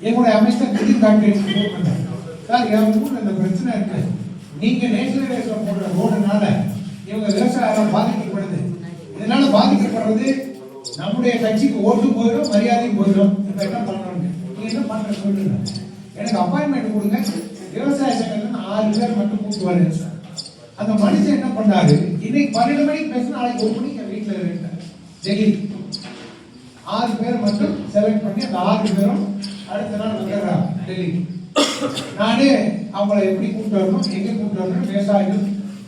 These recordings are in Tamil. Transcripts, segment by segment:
என்னுடைய அமைச்சர் நிதி கான்ட்ராக்ட் ஃபோன் பண்ணார். சார் என் ஊர்ல இந்த பிரச்சனை இருக்கு, நீங்க நேஷனல் ஹைவேஸ்ல போடுற ரோடுனால இவங்க விவசாயம் பாதிக்கப்படுது. இதனால பாதிக்கப்படுறது நம்முடைய கட்சிக்கு ஓட்டு போயிடும், மரியாதையும் போயிடும். இப்ப என்ன பண்ணணும், நீங்க என்ன பண்ற சொல்லுங்க, எனக்கு அப்பாயின்மெண்ட் கொடுங்க. விவசாய சங்கத்துல 6 பேர் மட்டும் கூட்டுவாரு. அந்த மனுஷன் என்ன பண்ணாரு, இன்னைக்கு 12 மணிக்கு பேசினா நாளைக்கு 1 மணிக்கு என் வீட்டுல இருக்காரு. டெல்லி 6 பேர் மட்டும் செலக்ட் பண்ணி அந்த 6 பேரும் அடுத்த நாள் வந்துடுறாங்க டெல்லி. நானே அவங்கள எப்படி கூப்பிட்டு வரணும், எங்க கூப்பிட்டு வரணும், விவசாயிகள்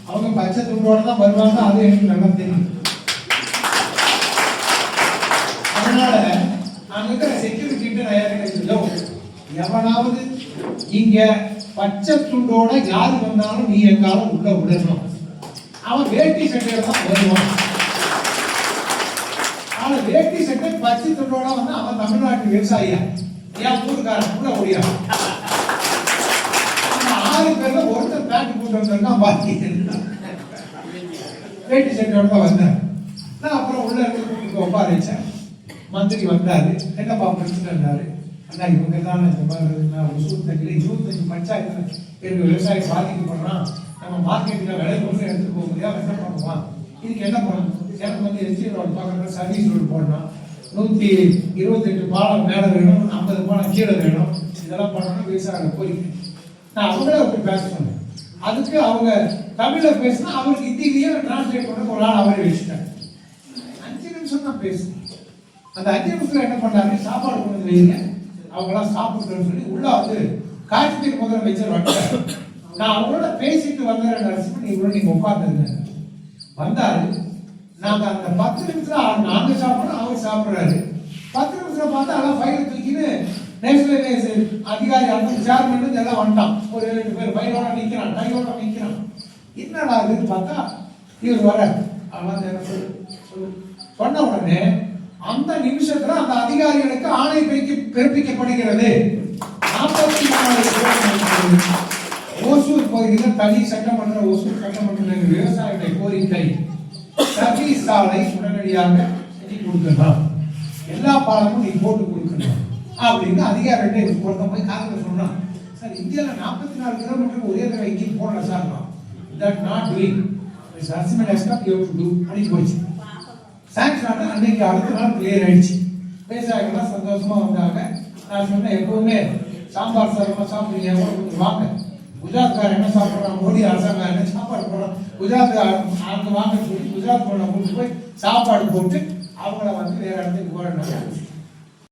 அவங்க பச்சை துண்டோட தான் வருவாங்க, அது எனக்கு நல்லா தெரியும். அதனால அங்க இருக்கிற செக்யூரிட்டி எவனாவது இங்க பச்சை துண்டோட யாரு வந்தாலும் நீ எங்காலும் உள்ள விடணும், அவன் வேட்டி சட்டையோட தான் வருவான். ஆனா வேட்டி சட்டை பச்சை துண்டோட வந்து அவன் தமிழ்நாட்டு விவசாயியா, என் ஊருக்காரன் உள்ள ஓடியா. 6 பேர்ல ஒருத்தர் பேண்ட் போட்டு வந்தா பாக்கி வேட்டி சட்டையோட தான் வந்தார். நான் அப்புறம் உள்ள இருந்து ஒப்பார வச்சேன். மந்திரி வந்தாரு, என்னப்பா பிரச்சனைனாரு. அண்ணா இவங்க தான் இந்த மாதிரி ஒசூர் தண்ணியில 25 பஞ்சாயத்துல இருக்க விவசாயம் பாதிக்கப்படுறான், நம்ம மார்க்கெட்டுல விலை கொண்டு எடுத்துட்டு போக முடியாது, என்ன பண்ணுவான், இதுக்கு என்ன பண்ணணும், எனக்கு வந்து எஸ்டி ரோடு பார்க்கணும், சர்வீஸ் ரோடு போடணும், 128 பாலம் மேல வேணும், 50 பாலம் கீழே வேணும், இதெல்லாம் பண்ணணும் விவசாய கோரிக்கை. நான் அவங்களே அப்படி பேச சொன்னேன். அதுக்கு அவங்க தமிழ்ல பேசினா அவருக்கு ஹிந்திலேயே டிரான்ஸ்லேட் பண்ண ஒரு ஆள் அவரே வச்சுட்டாங்க. 5 நிமிஷம் தான் பேசுறேன். அந்த 5 நிமிஷத்துல என்ன பண்ணாரு, சாப்பாடு கொண்டு வந்து வைங்க, அவங்களாம் சாப்பிடுறேன்னு சொல்லி உள்ள வந்து காஷ்மீர் முதலமைச்சர் வந்தாரு. நான் அவங்களோட பேசிட்டு வந்தேன் நரசிம்மன், நீங்க உட்கார்ந்துருங்க. வந்தாரு. நாங்க அந்த 10 நிமிஷத்துல நாங்க சாப்பிடணும், அவர் சாப்பிடுறாரு. 10 நிமிஷத்துல பார்த்தா எல்லாம் ஃபைல் தூக்கின்னு நேஷனல் அதிகாரி அந்த சேர்மன் எல்லாம் வந்துட்டான். ஒரு 2 பேர் ஃபைலோட நிக்கிறான், கையோட நிக்கிறான். என்னடா அதுன்னு பார்த்தா இவர் வர சொன்ன உடனே அந்த நிமிஷத்துல அந்த அதிகாரிகளுக்கு ஆணை பிறப்பிக்கப்படுகிறது. 44 ஓசூர் பகுதியில் தனி சட்டமன்ற ஓசூர் சட்டமன்ற விவசாயிகளுடைய கோரிக்கை சர்வீஸ் சாலை உடனடியாக செஞ்சு கொடுக்கலாம், எல்லா பாலமும் நீ போட்டு கொடுக்கணும் அப்படின்னு அதிகாரிகிட்ட பொறுத்த போய் காரணம் சொன்னான். சார் இந்தியாவில் 44 கிலோமீட்டர் ஒரே தடவை எங்கேயும் போடல sir, that not doing Narasimhan எஸ்டாப் யூ டு டு அப்படி போயிடுச்சு. சாங்ஷன் அன்னைக்கு அடுத்த நாள் கிளியர் ஆயிடுச்சு. விவசாயிகள்லாம் சந்தோஷமா வந்தாங்க. நான் சொன்னேன் எப்பவுமே சாம்பார் சாதமா சாப்பிடுங்க, கொஞ்சம் வாங்க, குஜராத்காரன் என்ன சாப்பிட்றான், மோடி அரசாங்கம் என்ன சாப்பாடு போடுறான், குஜராத் அங்க வாங்க சொல்லி குஜராத் போன கூட்டு போய் சாப்பாடு போட்டு அவங்கள வந்து வேற இடத்துக்கு போறாங்க.